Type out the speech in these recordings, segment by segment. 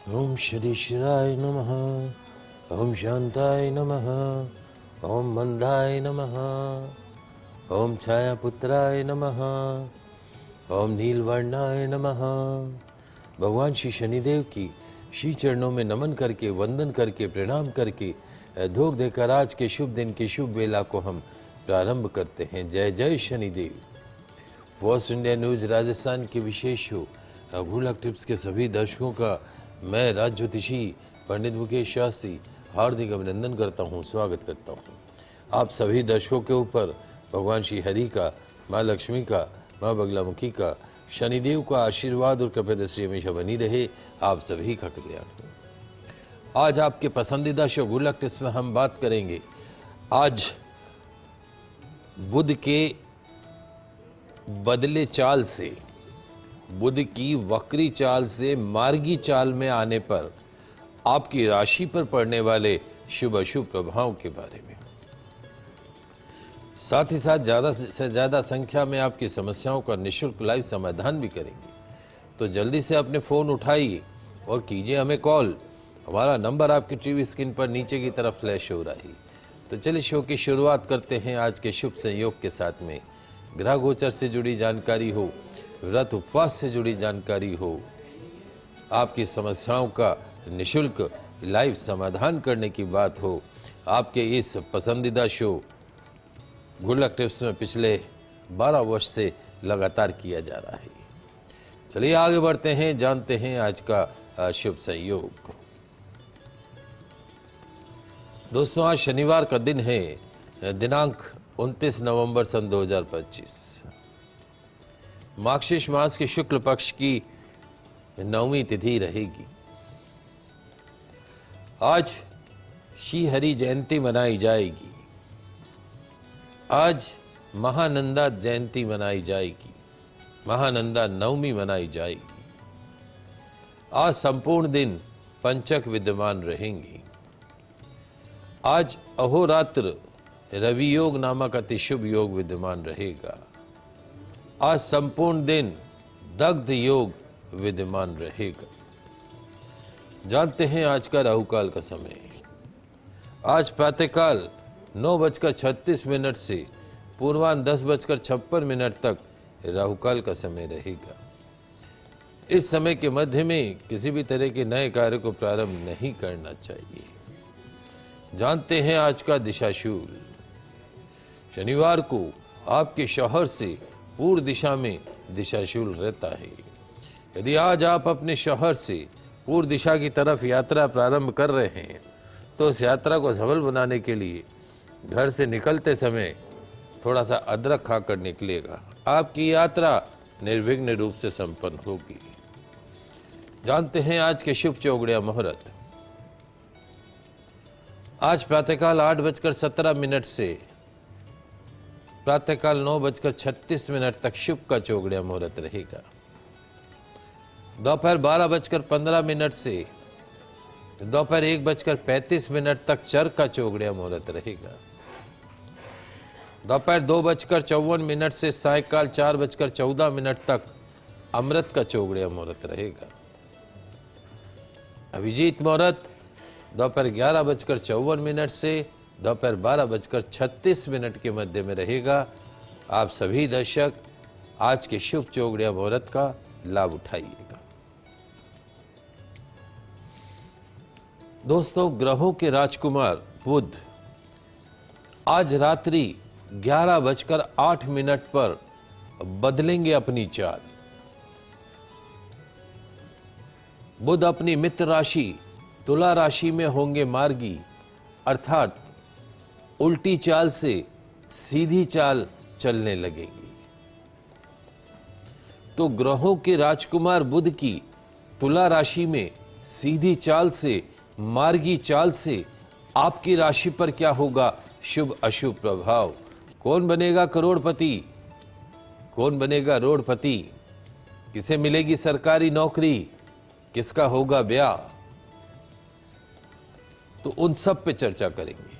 ओम श्री शिराय नमः। ओम शांताय नमः। ओम मंदाय नमः। ओम छायापुत्राय नमः। ओम नीलवर्णाय नमः। भगवान श्री शनिदेव की श्री चरणों में नमन करके, वंदन करके, प्रणाम करके, धोख देकर आज के शुभ दिन की शुभ वेला को हम प्रारंभ करते हैं। जय जय Shanidev. First India news Rajasthan के विशेष शो गुड टिप्स के सभी दर्शकों का मैं राज ज्योतिषी पंडित मुकेश शास्त्री हार्दिक अभिनंदन करता हूं, स्वागत करता हूं। आप सभी दर्शकों के ऊपर भगवान श्री हरि का, माँ लक्ष्मी का, माँ बगलामुखी का, शनिदेव का आशीर्वाद और कृपा दृष्टि हमेशा बनी रहे। आप सभी का कल्याण हो। आज आपके पसंदीदा शो गुड टिप्स में हम बात करेंगे आज बुध के बदले चाल से, बुध की वक्री चाल से मार्गी चाल में आने पर आपकी राशि पर पड़ने वाले शुभ अशुभ प्रभावों के बारे में, साथ ही साथ ज़्यादा से ज़्यादा संख्या में आपकी समस्याओं का निःशुल्क लाइव समाधान भी करेंगे। तो जल्दी से अपने फ़ोन उठाइए और कीजिए हमें कॉल। हमारा नंबर आपकी टीवी स्क्रीन पर नीचे की तरफ फ्लैश हो रहा है। तो चलिए शो की शुरुआत करते हैं आज के शुभ संयोग के साथ में। ग्रह गोचर से जुड़ी जानकारी हो, व्रत उपवास से जुड़ी जानकारी हो, आपकी समस्याओं का निःशुल्क लाइव समाधान करने की बात हो, आपके इस पसंदीदा शो गुड लक टिप्स में पिछले 12 वर्ष से लगातार किया जा रहा है। चलिए आगे बढ़ते हैं, जानते हैं आज का शुभ संयोग। दोस्तों, आज शनिवार का दिन है, दिनांक 29 नवंबर सन 2025। मार्गशीर्ष मास के शुक्ल पक्ष की 9वीं तिथि रहेगी। आज श्री हरि जयंती मनाई जाएगी। आज महानंदा जयंती मनाई जाएगी, महानंदा नवमी मनाई जाएगी। आज संपूर्ण दिन पंचक विद्यमान रहेंगी। आज अहोरात्र रवि योग नामक अति शुभ योग विद्यमान रहेगा। आज संपूर्ण दिन दग्ध योग विद्यमान रहेगा। जानते हैं आज का राहुकाल का समय। आज प्रातःकाल 9:36 से पूर्वाह्न 10:56 तक राहुकाल का समय रहेगा। इस समय के मध्य में किसी भी तरह के नए कार्य को प्रारंभ नहीं करना चाहिए। जानते हैं आज का दिशाशूल। शनिवार को आपके शौहर से पूर्व दिशा में दिशाशूल रहता है। यदि आज आप अपने शौहर से पूर्व दिशा की तरफ यात्रा प्रारंभ कर रहे हैं तो उस यात्रा को सफल बनाने के लिए घर से निकलते समय थोड़ा सा अदरक खाकर निकलेगा। आपकी यात्रा निर्विघ्न रूप से संपन्न होगी। जानते हैं आज के शुभ चौगड़िया मुहूर्त। आज प्रातःकाल 8:17 से प्रातःकाल 9:36 तक शुभ का चौगड़िया मुहूर्त रहेगा। दोपहर 12:15 से दोपहर 1:35 तक चर का चौगड़िया मुहूर्त रहेगा। दोपहर 2:54 से सायकाल 4:14 तक अमृत का चौगड़िया मुहूर्त रहेगा। अभिजीत मुहूर्त दोपहर 11:54 से दोपहर 12:36 के मध्य में रहेगा। आप सभी दर्शक आज के शुभ चौगड़िया मुहूर्त का लाभ उठाइएगा। दोस्तों, ग्रहों के राजकुमार बुध आज रात्रि 11:08 पर बदलेंगे अपनी चाल। बुध अपनी मित्र राशि तुला राशि में होंगे मार्गी, अर्थात उल्टी चाल से सीधी चाल चलने लगेगी। तो ग्रहों के राजकुमार बुध की तुला राशि में सीधी चाल से, मार्गी चाल से आपकी राशि पर क्या होगा शुभ अशुभ प्रभाव? कौन बनेगा करोड़पति, कौन बनेगा रोड़पति, किसे मिलेगी सरकारी नौकरी, किसका होगा ब्याह? तो उन सब पे चर्चा करेंगे।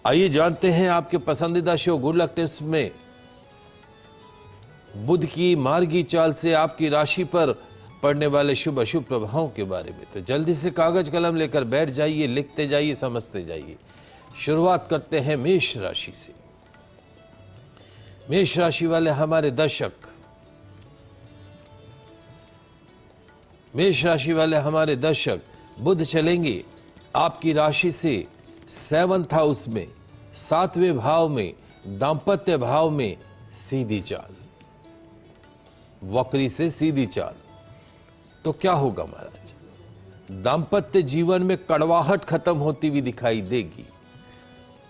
आइए जानते हैं आपके पसंदीदा शो गुड लक टिप्स में बुध की मार्गी चाल से आपकी राशि पर पढ़ने वाले शुभ अशुभ प्रभावों के बारे में। तो जल्दी से कागज कलम लेकर बैठ जाइए, लिखते जाइए, समझते जाइए। शुरुआत करते हैं मेष राशि से। मेष राशि वाले हमारे दर्शक, मेष राशि वाले हमारे दर्शक, बुध चलेंगे आपकी राशि से 7th हाउस में, 7वें भाव में, दांपत्य भाव में सीधी चाल, वक्री से सीधी चाल। तो क्या होगा महाराज? दांपत्य जीवन में कड़वाहट खत्म होती हुई दिखाई देगी।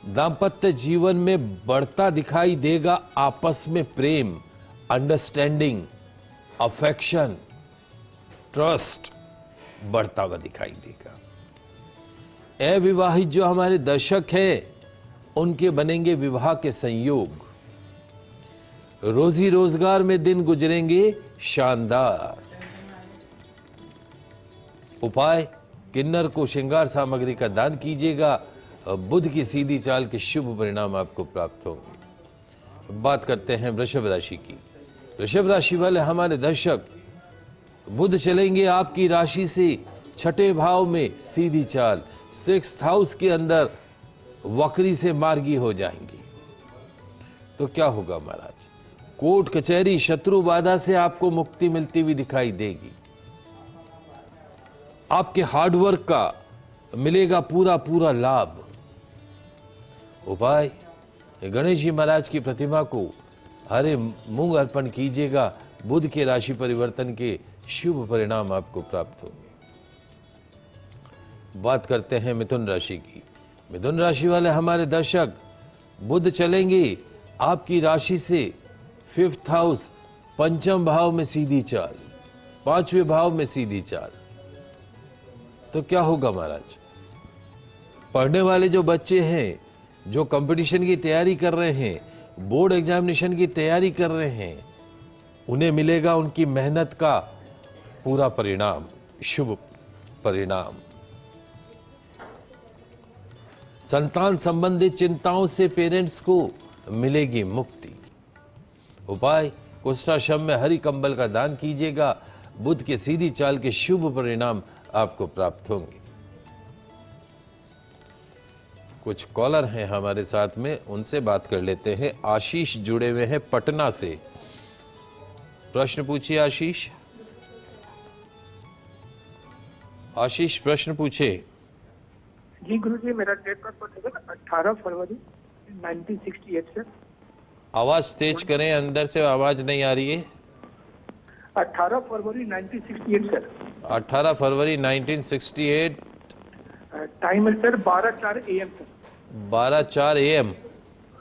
दांपत्य जीवन में बढ़ता दिखाई देगा आपस में प्रेम, अंडरस्टैंडिंग, अफेक्शन, ट्रस्ट बढ़ता हुआ दिखाई देगा। अविवाहित जो हमारे दर्शक हैं उनके बनेंगे विवाह के संयोग। रोजी रोजगार में दिन गुजरेंगे शानदार। उपाय, किन्नर को श्रृंगार सामग्री का दान कीजिएगा। बुध की सीधी चाल के शुभ परिणाम आपको प्राप्त होंगे। बात करते हैं वृषभ राशि की। वृषभ राशि वाले हमारे दर्शक, बुध चलेंगे आपकी राशि से 6ठे भाव में सीधी चाल, 6th हाउस के अंदर वक्री से मार्गी हो जाएंगी। तो क्या होगा महाराज? कोर्ट कचहरी शत्रु बाधा से आपको मुक्ति मिलती हुई दिखाई देगी। आपके हार्डवर्क का मिलेगा पूरा पूरा लाभ। उपाय, गणेश जी महाराज की प्रतिमा को हरे मूंग अर्पण कीजिएगा। बुध के राशि परिवर्तन के शुभ परिणाम आपको प्राप्त होंगे। बात करते हैं मिथुन राशि की। मिथुन राशि वाले हमारे दर्शक, बुध चलेंगे आपकी राशि से 5th हाउस, 5म भाव में सीधी चाल, 5वें भाव में सीधी चाल। तो क्या होगा महाराज? पढ़ने वाले जो बच्चे हैं, जो कंपटीशन की तैयारी कर रहे हैं, बोर्ड एग्जामिनेशन की तैयारी कर रहे हैं, उन्हें मिलेगा उनकी मेहनत का पूरा परिणाम, शुभ परिणाम। संतान संबंधित चिंताओं से पेरेंट्स को मिलेगी मुक्ति। उपाय, कुष्ठाश्रम में हरी कंबल का दान कीजिएगा। बुध के सीधी चाल के शुभ परिणाम आपको प्राप्त होंगे। कुछ कॉलर हैं हमारे साथ में, उनसे बात कर लेते हैं। आशीष जुड़े हुए हैं पटना से। प्रश्न पूछिए आशीष। आशीष प्रश्न पूछे। जी गुरुजी, मेरा डेट ऑफ बर्थ है 18 फरवरी 1968 से। आवाज तेज करें, अंदर से आवाज नहीं आ रही है। 18 फरवरी 1968 सर। 18 फरवरी 1968। टाइम है सर 12:04 AM सर। 12:04 AM।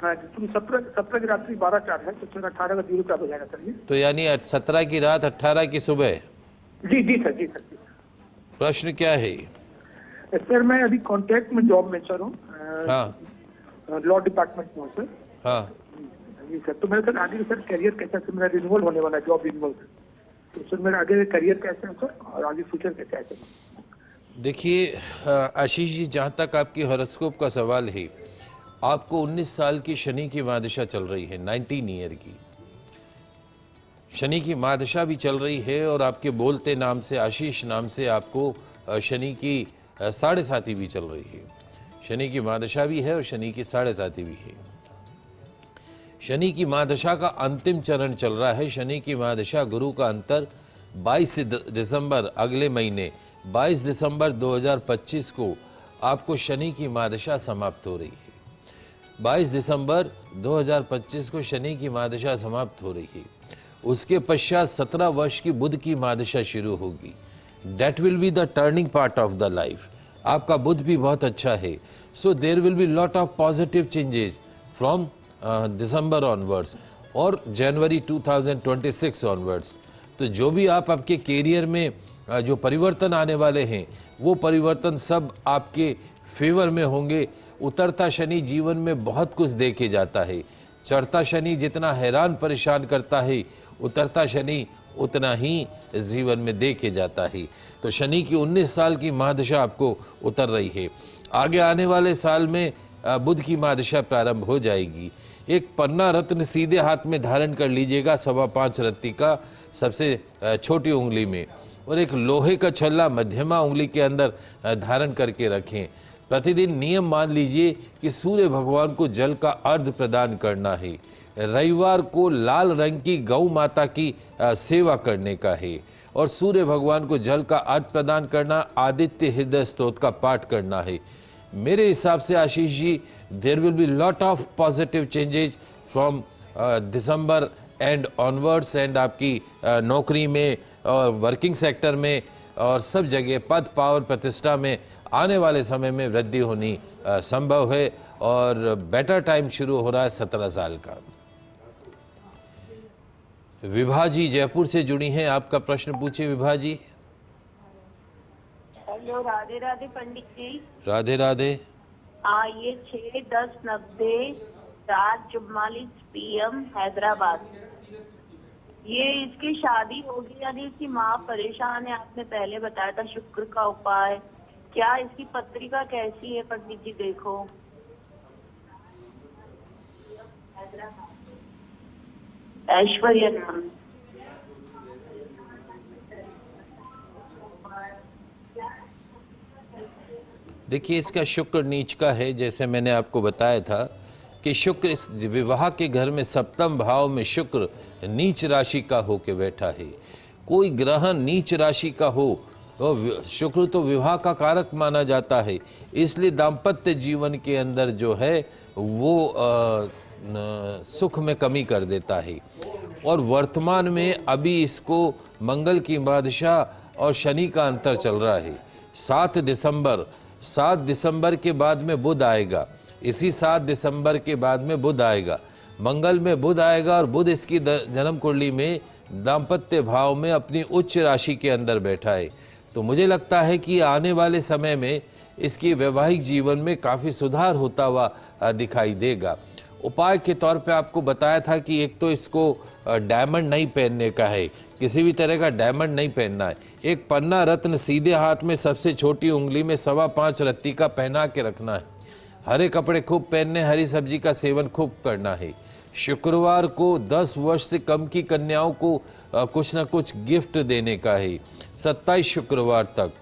हाँ जी, तो 17 की रात्रि 12:04 है, तो सर 18 का 0 हो जाएगा सर ये। तो यानी 17 की रात 18 की सुबह। जी जी सर, जी सर, जी। प्रश्न क्या है? सर मैं अभी कॉन्ट्रैक्ट में जॉब में सर हूँ। हाँ, लॉ डिपार्टमेंट में हूँ सर। हाँ जी सर, तो मेरा सर आगे सर करियर कैसा है? मेरा रिन्यूअल होने वाला है, जॉब रिन्यूअल। तो सर मेरा आगे करियर कैसा है सर, और आगे फ्यूचर कैसा है सर? देखिए आशीष जी, जहाँ तक आपकी हॉरोस्कोप का सवाल है, आपको 19 साल की शनि की महादशा चल रही है, 19 ईयर की शनि की महादशा भी चल रही है। और आपके बोलते नाम से, आशीष नाम से, आपको शनि की 7.5 भी चल रही है। शनि की महादशा भी है और शनि की 7.5 भी है। शनि की महादशा का अंतिम चरण चल रहा है। शनि की महादशा गुरु का अंतर 22 दिसंबर, अगले महीने 22 दिसंबर 2025 को आपको शनि की महादशा समाप्त हो रही है। 22 दिसंबर 2025 को शनि की महादशा समाप्त हो रही है। उसके पश्चात 17 वर्ष की बुध की महादशा शुरू होगी। That will be the turning part of the life. आपका बुध भी बहुत अच्छा है। So there will be lot of positive changes from December onwards और January 2026 onwards। तो जो भी आप आपके कैरियर में जो परिवर्तन आने वाले हैं, वो परिवर्तन सब आपके फेवर में होंगे। उतरता शनि जीवन में बहुत कुछ दे के जाता है। चढ़ता शनि जितना हैरान परेशान करता है, उतरता शनि उतना ही जीवन में दे के जाता है। तो शनि की 19 साल की महादशा आपको उतर रही है। आगे आने वाले साल में बुध की महादशा प्रारंभ हो जाएगी। एक पन्ना रत्न सीधे हाथ में धारण कर लीजिएगा, 5.25 रत्ती का, सबसे छोटी उंगली में। और एक लोहे का छल्ला मध्यमा उंगली के अंदर धारण करके रखें। प्रतिदिन नियम मान लीजिए कि सूर्य भगवान को जल का अर्घ प्रदान करना है। रविवार को लाल रंग की गौ माता की सेवा करने का है और सूर्य भगवान को जल का अर्घ प्रदान करना, आदित्य हृदय स्तोत्र का पाठ करना है। मेरे हिसाब से Ashish ji, there will be lot of positive changes from December and onwards, and आपकी नौकरी में और वर्किंग सेक्टर में और सब जगह पद पावर प्रतिष्ठा में आने वाले समय में वृद्धि होनी संभव है और बेटर टाइम शुरू हो रहा है 17 साल का। विभा जी जयपुर से जुड़ी हैं, आपका प्रश्न पूछिए विभा जी। हेलो, राधे राधे पंडित जी। राधे राधे। ये 6/10/90 4:44 PM हैदराबाद। ये इसकी शादी होगी यानी इसकी माँ परेशान है, आपने पहले बताया था शुक्र का उपाय। क्या इसकी पत्रिका कैसी है पंडित जी? देखो ऐश्वर्या नाम। देखिए, इसका शुक्र नीच का है, जैसे मैंने आपको बताया था कि शुक्र इस विवाह के घर में सप्तम भाव में शुक्र नीच राशि का होके बैठा है। कोई ग्रह नीच राशि का हो तो शुक्र तो विवाह का कारक माना जाता है, इसलिए दाम्पत्य जीवन के अंदर जो है वो सुख में कमी कर देता है। और वर्तमान में अभी इसको मंगल की बादशाह और शनि का अंतर चल रहा है। 7 दिसंबर के बाद में बुध आएगा, इसी 7 दिसंबर के बाद में बुध आएगा, मंगल में बुध आएगा और बुध इसकी जन्म कुंडली में दाम्पत्य भाव में अपनी उच्च राशि के अंदर बैठा है। तो मुझे लगता है कि आने वाले समय में इसकी वैवाहिक जीवन में काफ़ी सुधार होता हुआ दिखाई देगा। उपाय के तौर पे आपको बताया था कि एक तो इसको डायमंड नहीं पहनने का है, किसी भी तरह का डायमंड नहीं पहनना है। एक पन्ना रत्न सीधे हाथ में सबसे छोटी उंगली में 5.25 रत्ती का पहना के रखना है। हरे कपड़े खूब पहनने, हरी सब्जी का सेवन खूब करना है। शुक्रवार को 10 वर्ष से कम की कन्याओं को कुछ न कुछ गिफ्ट देने का है। 27 शुक्रवार तक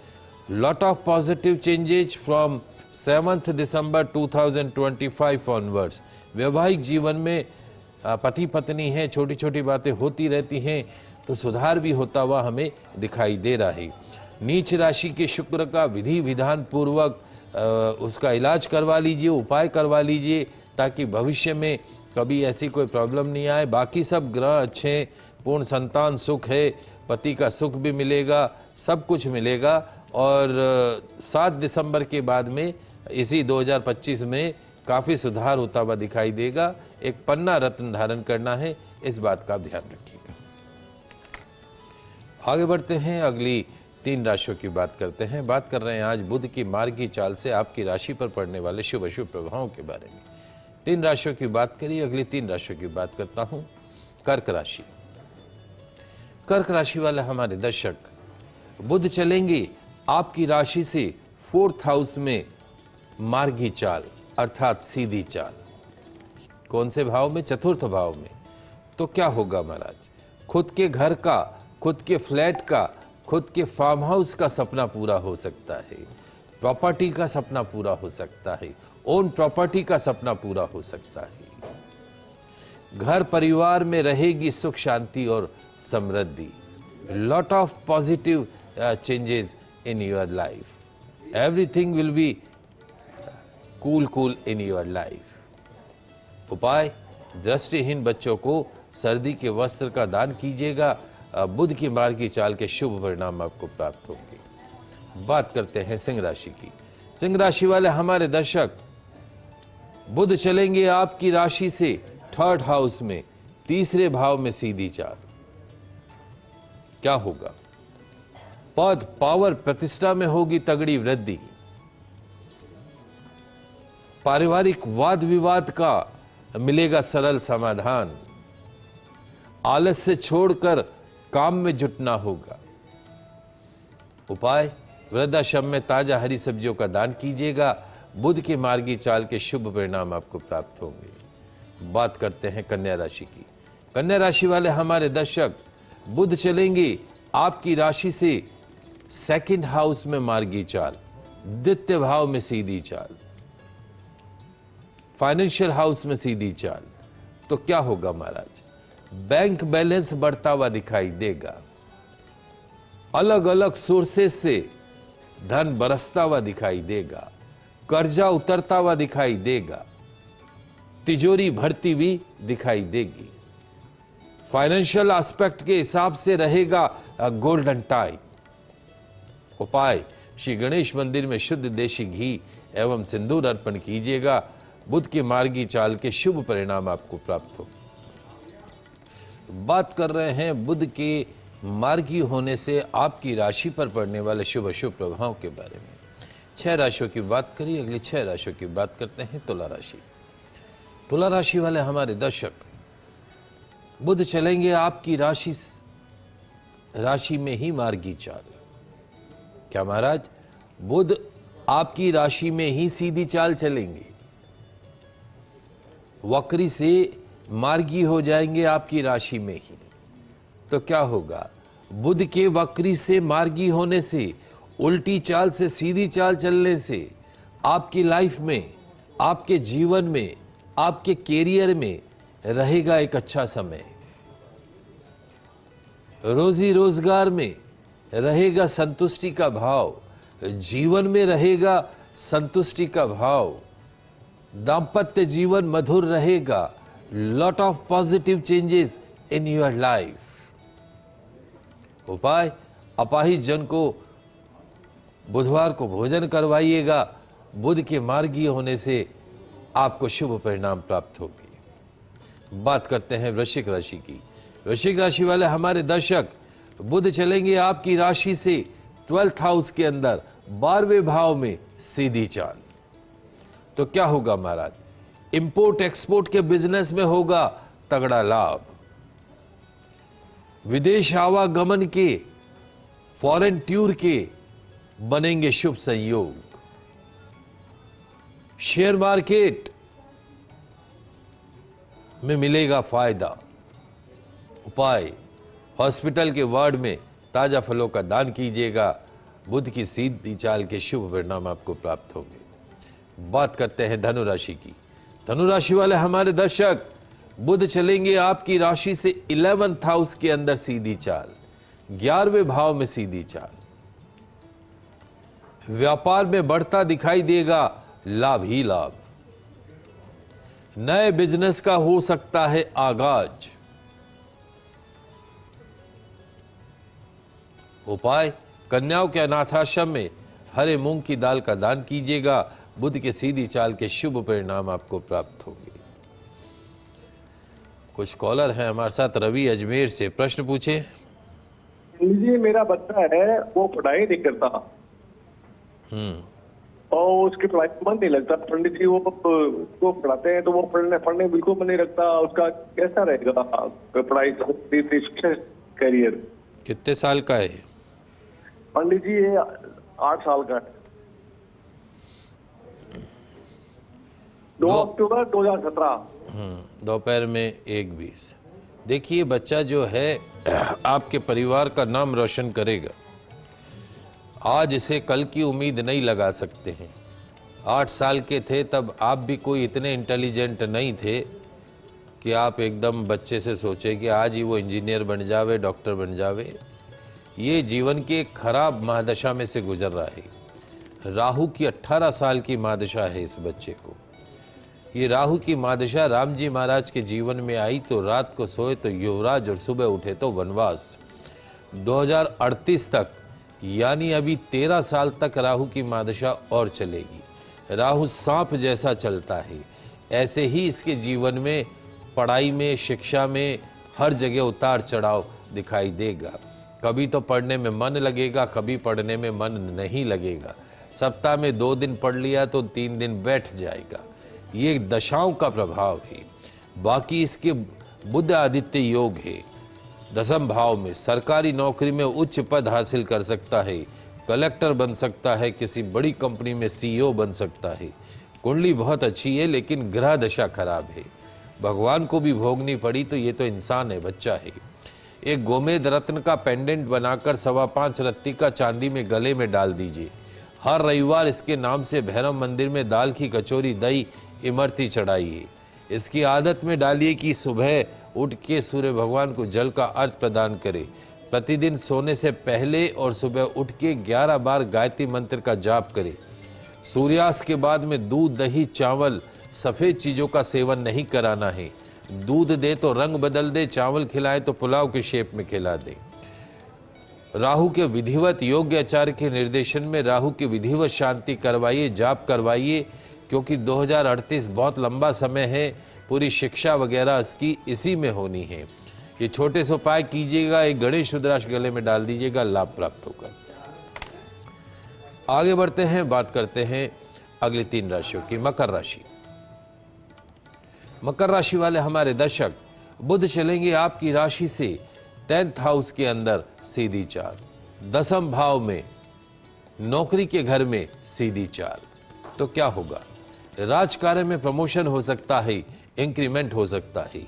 lot of positive changes from 7 December 2025 onwards. वैवाहिक जीवन में पति पत्नी है, छोटी छोटी बातें होती रहती हैं तो सुधार भी होता हुआ हमें दिखाई दे रहा है। नीच राशि के शुक्र का विधि विधान पूर्वक उसका इलाज करवा लीजिए, उपाय करवा लीजिए, ताकि भविष्य में कभी ऐसी कोई प्रॉब्लम नहीं आए। बाकी सब ग्रह अच्छे हैं, पूर्ण संतान सुख है, पति का सुख भी मिलेगा, सब कुछ मिलेगा। और 7 दिसंबर के बाद में इसी 2025 में काफ़ी सुधार होता हुआ दिखाई देगा। एक पन्ना रत्न धारण करना है, इस बात का ध्यान रखिएगा। आगे बढ़ते हैं, अगली 3 राशियों की बात करते हैं। बात कर रहे हैं आज बुध की मार्ग की चाल से आपकी राशि पर पड़ने वाले शुभ अशुभ प्रभावों के बारे में। 3 राशियों की बात करिए, अगली 3 राशियों की बात करता हूं। कर्क राशि। कर्क राशि वाले हमारे दर्शक, बुध चलेंगे आपकी राशि से 4th हाउस में मार्गी चाल अर्थात सीधी चाल। कौन से भाव में? 4th भाव में। तो क्या होगा महाराज? खुद के घर का, खुद के फ्लैट का, खुद के फार्म हाउस का सपना पूरा हो सकता है, प्रॉपर्टी का सपना पूरा हो सकता है, ओन प्रॉपर्टी का सपना पूरा हो सकता है। घर परिवार में रहेगी सुख शांति और समृद्धि। Lot of positive changes in your life. Everything will be cool in your life. उपाय, दृष्टिहीन बच्चों को सर्दी के वस्त्र का दान कीजिएगा। बुध की मार्ग की चाल के शुभ परिणाम आपको प्राप्त होंगे। बात करते हैं सिंह राशि की। सिंह राशि वाले हमारे दर्शक, बुध चलेंगे आपकी राशि से 3rd हाउस में, 3रे भाव में सीधी चाल। क्या होगा? पद पावर प्रतिष्ठा में होगी तगड़ी वृद्धि। पारिवारिक वाद विवाद का मिलेगा सरल समाधान। आलस्य छोड़कर काम में जुटना होगा। उपाय, वृद्धाश्रम में ताजा हरी सब्जियों का दान कीजिएगा। बुध के मार्गी चाल के शुभ परिणाम आपको प्राप्त होंगे। बात करते हैं कन्या राशि की। कन्या राशि वाले हमारे दर्शक, बुध चलेंगे आपकी राशि से सेकंड हाउस में मार्गी चाल, द्वितीय भाव में सीधी चाल, फाइनेंशियल हाउस में सीधी चाल, तो क्या होगा महाराज? बैंक बैलेंस बढ़ता हुआ दिखाई देगा, अलग अलग सोर्सेस से धन बरसता हुआ दिखाई देगा, कर्जा उतरता हुआ दिखाई देगा, तिजोरी भरती हुई दिखाई देगी। फाइनेंशियल एस्पेक्ट के हिसाब से रहेगा गोल्डन टाइम। उपाय, श्री गणेश मंदिर में शुद्ध देशी घी एवं सिंदूर अर्पण कीजिएगा। बुध के मार्गी चाल के शुभ परिणाम आपको प्राप्त हो। बात कर रहे हैं बुध के मार्गी होने से आपकी राशि पर पड़ने वाले शुभ अशुभ प्रभावों के बारे में। 6 राशियों की बात करिए, अगली 6 राशियों की बात करते हैं। तुला राशि। तुला राशि वाले हमारे दर्शक, बुध चलेंगे आपकी राशि में ही मार्गी चाल। क्या महाराज? बुध आपकी राशि में ही सीधी चाल चलेंगे, वक्री से मार्गी हो जाएंगे आपकी राशि में ही। तो क्या होगा? बुध के वक्री से मार्गी होने से, उल्टी चाल से सीधी चाल चलने से आपकी लाइफ में, आपके जीवन में, आपके कैरियर में रहेगा एक अच्छा समय। रोजी रोजगार में रहेगा संतुष्टि का भाव, जीवन में रहेगा संतुष्टि का भाव, दाम्पत्य जीवन मधुर रहेगा। Lot of positive changes in your life. उपाय, अपाहिज जन को बुधवार को भोजन करवाइएगा। बुध के मार्गी होने से आपको शुभ परिणाम प्राप्त होगी। बात करते हैं वृश्चिक राशि की। वृश्चिक राशि वाले हमारे दर्शक, बुध चलेंगे आपकी राशि से 12th हाउस के अंदर 12वें भाव में सीधी चाल। तो क्या होगा महाराज? इंपोर्ट एक्सपोर्ट के बिजनेस में होगा तगड़ा लाभ। विदेश आवागमन के, फॉरेन टूर के बनेंगे शुभ संयोग। शेयर मार्केट में मिलेगा फायदा। उपाय, हॉस्पिटल के वार्ड में ताजा फलों का दान कीजिएगा। बुध की सीधी चाल के शुभ परिणाम आपको प्राप्त होंगे। बात करते हैं धनु राशि की। धनु राशि वाले हमारे दर्शक, बुध चलेंगे आपकी राशि से 11th हाउस के अंदर सीधी चाल, 11वें भाव में सीधी चाल। व्यापार में बढ़ता दिखाई देगा लाभ ही लाभ। नए बिजनेस का हो सकता है आगाज। उपाय, कन्याओं के अनाथाश्रम में हरे मूंग की दाल का दान कीजिएगा। बुध के सीधी चाल के शुभ परिणाम आपको प्राप्त होंगे। कुछ कॉलर हैं हमारे साथ। रवि अजमेर से प्रश्न पूछे। जी, मेरा बच्चा है, वो पढ़ाई नहीं करता और उसकी पढ़ाई में मन नहीं लगता। पंडित जी वो पढ़ाते हैं तो वो पढ़ने बिल्कुल मन नहीं रखता। उसका कैसा रहेगा पढ़ाई करियर? कितने साल का है पंडित जी? ये 8 साल का है। 2 अक्टूबर 2017। दोपहर में 1:20। देखिए, बच्चा जो है आपके परिवार का नाम रोशन करेगा। आज इसे कल की उम्मीद नहीं लगा सकते हैं। 8 साल के थे तब आप भी कोई इतने इंटेलिजेंट नहीं थे कि आप एकदम बच्चे से सोचे कि आज ही वो इंजीनियर बन जावे, डॉक्टर बन जावे। ये जीवन की एक खराब महादशा में से गुजर रहा है। राहु की 18 साल की महादशा है इस बच्चे को। ये राहु की महादशा राम जी महाराज के जीवन में आई तो रात को सोए तो युवराज और सुबह उठे तो वनवास। 2038 तक, यानी अभी 13 साल तक राहु की महादशा और चलेगी। राहु सांप जैसा चलता है। ऐसे ही इसके जीवन में, पढ़ाई में, शिक्षा में हर जगह उतार चढ़ाव दिखाई देगा। कभी तो पढ़ने में मन लगेगा, कभी पढ़ने में मन नहीं लगेगा। सप्ताह में 2 दिन पढ़ लिया तो 3 दिन बैठ जाएगा। ये दशाओं का प्रभाव है। बाकी इसके बुध आदित्य योग है। 10वें भाव में सरकारी नौकरी में उच्च पद हासिल कर सकता है, कलेक्टर बन सकता है, किसी बड़ी कंपनी में CEO बन सकता है। कुंडली बहुत अच्छी है लेकिन ग्रह दशा खराब है। भगवान को भी भोगनी पड़ी तो ये तो इंसान है, बच्चा है। एक गोमेद रत्न का पेंडेंट बनाकर 5.25 रत्ती का चांदी में गले में डाल दीजिए। हर रविवार इसके नाम से भैरव मंदिर में दाल की कचौरी, दही, इमरती चढ़ाइए। इसकी आदत में डालिए कि सुबह उठ के सूर्य भगवान को जल का अर्घ प्रदान करें। प्रतिदिन सोने से पहले और सुबह उठ के 11 बार गायत्री मंत्र का जाप करें। सूर्यास्त के बाद में दूध, दही, चावल, सफ़ेद चीज़ों का सेवन नहीं कराना है। दूध दे तो रंग बदल दे, चावल खिलाए तो पुलाव के शेप में खिला दे। राहु के विधिवत योग्य आचार्य के निर्देशन में राहु की विधिवत शांति करवाइए, जाप करवाइए, क्योंकि 2038 बहुत लंबा समय है। पूरी शिक्षा वगैरह इसकी इसी में होनी है। ये छोटे से उपाय कीजिएगा, एक गणेश रुद्राक्ष गले में डाल दीजिएगा, लाभ प्राप्त होगा। आगे बढ़ते हैं, बात करते हैं अगली 3 राशियों की। मकर राशि। मकर राशि वाले हमारे दर्शक, बुध चलेंगे आपकी राशि से 10th हाउस के अंदर सीधी चाल, 10th भाव में, नौकरी के घर में सीधी चाल। तो क्या होगा? राजकार्य में प्रमोशन हो सकता है, इंक्रीमेंट हो सकता है,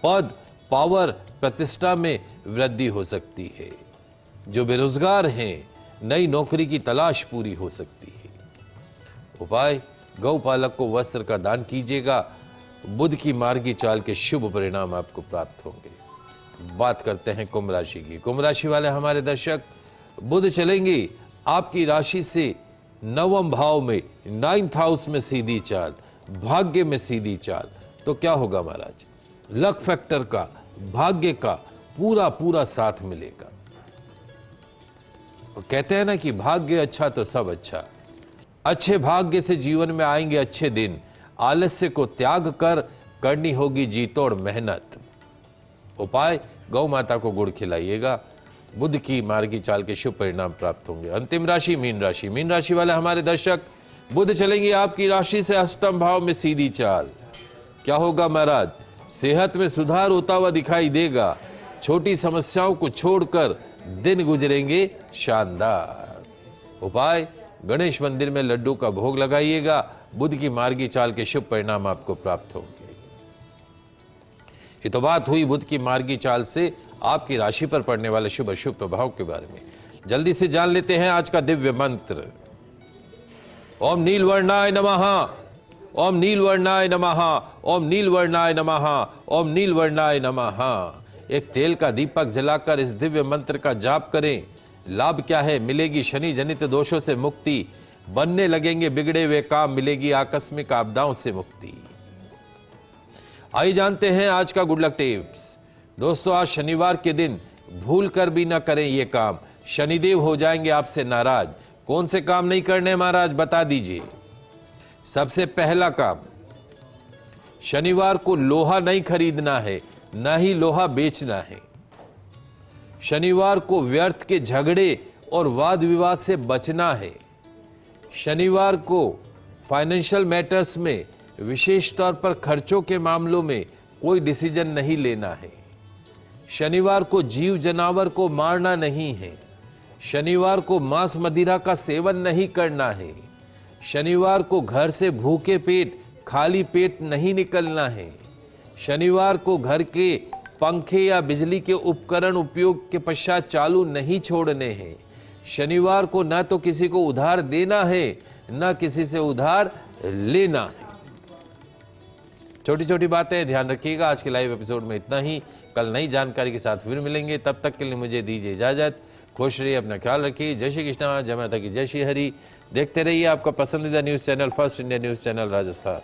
पद, पावर, प्रतिष्ठा में वृद्धि हो सकती है। जो बेरोजगार हैं, नई नौकरी की तलाश पूरी हो सकती है। उपाय, गौपालक को वस्त्र का दान कीजिएगा। बुध की मार्गी चाल के शुभ परिणाम आपको प्राप्त होंगे। बात करते हैं कुंभ राशि की। कुंभ राशि वाले हमारे दर्शक, बुध चलेंगे आपकी राशि से 9वें भाव में, 9th हाउस में सीधी चाल, भाग्य में सीधी चाल। तो क्या होगा महाराज? लक फैक्टर का, भाग्य का पूरा पूरा साथ मिलेगा। और कहते हैं ना कि भाग्य अच्छा तो सब अच्छा। अच्छे भाग्य से जीवन में आएंगे अच्छे दिन। आलस्य को त्याग कर करनी होगी जी तोड़ मेहनत। उपाय, गौ माता को गुड़ खिलाइएगा। बुध की मार्गी चाल के शुभ परिणाम प्राप्त होंगे। अंतिम राशि मीन राशि। मीन राशि वाले हमारे दर्शक, बुध चलेंगे आपकी राशि से 8वें भाव में सीधी चाल। क्या होगा महाराज? सेहत में सुधार होता हुआ दिखाई देगा। छोटी समस्याओं को छोड़कर दिन गुजरेंगे शानदार। उपाय, गणेश मंदिर में लड्डू का भोग लगाइएगा। बुध की मार्गी चाल के शुभ परिणाम आपको प्राप्त होंगे। ये तो बात हुई बुध की मार्गी चाल से आपकी राशि पर पड़ने वाले शुभ अशुभ प्रभाव के बारे में। जल्दी से जान लेते हैं आज का दिव्य मंत्र। ओम नीलवर्णाय नमः, ओम नीलवर्णाय नमः, ओम नीलवर्णाय नमः, ओम नीलवर्णाय नमः। एक तेल का दीपक जलाकर इस दिव्य मंत्र का जाप करें। लाभ क्या है? मिलेगी शनि जनित दोषों से मुक्ति, बनने लगेंगे बिगड़े हुए काम, मिलेगी आकस्मिक आपदाओं से मुक्ति। आइए जानते हैं आज का गुड लक टिप्स। दोस्तों, आज शनिवार के दिन भूल कर भी ना करें ये काम, शनिदेव हो जाएंगे आपसे नाराज। कौन से काम नहीं करने महाराज, बता दीजिए। सबसे पहला काम, शनिवार को लोहा नहीं खरीदना है, ना ही लोहा बेचना है। शनिवार को व्यर्थ के झगड़े और वाद विवाद से बचना है। शनिवार को फाइनेंशियल मैटर्स में, विशेष तौर पर खर्चों के मामलों में कोई डिसीजन नहीं लेना है। शनिवार को जीव जानवर को मारना नहीं है। शनिवार को मांस मदिरा का सेवन नहीं करना है। शनिवार को घर से भूखे पेट, खाली पेट नहीं निकलना है। शनिवार को घर के पंखे या बिजली के उपकरण उपयोग के पश्चात चालू नहीं छोड़ने हैं। शनिवार को ना तो किसी को उधार देना है, ना किसी से उधार लेना है। छोटी छोटी बातें ध्यान रखिएगा। आज के लाइव एपिसोड में इतना ही। कल नई जानकारी के साथ फिर मिलेंगे। तब तक के लिए मुझे दीजिए इजाजत। खुश रहिए, अपना ख्याल रखिए। जय श्री कृष्णा, जय माता की जय श्री हरि। देखते रहिए आपका पसंदीदा news channel first India news channel Rajasthan.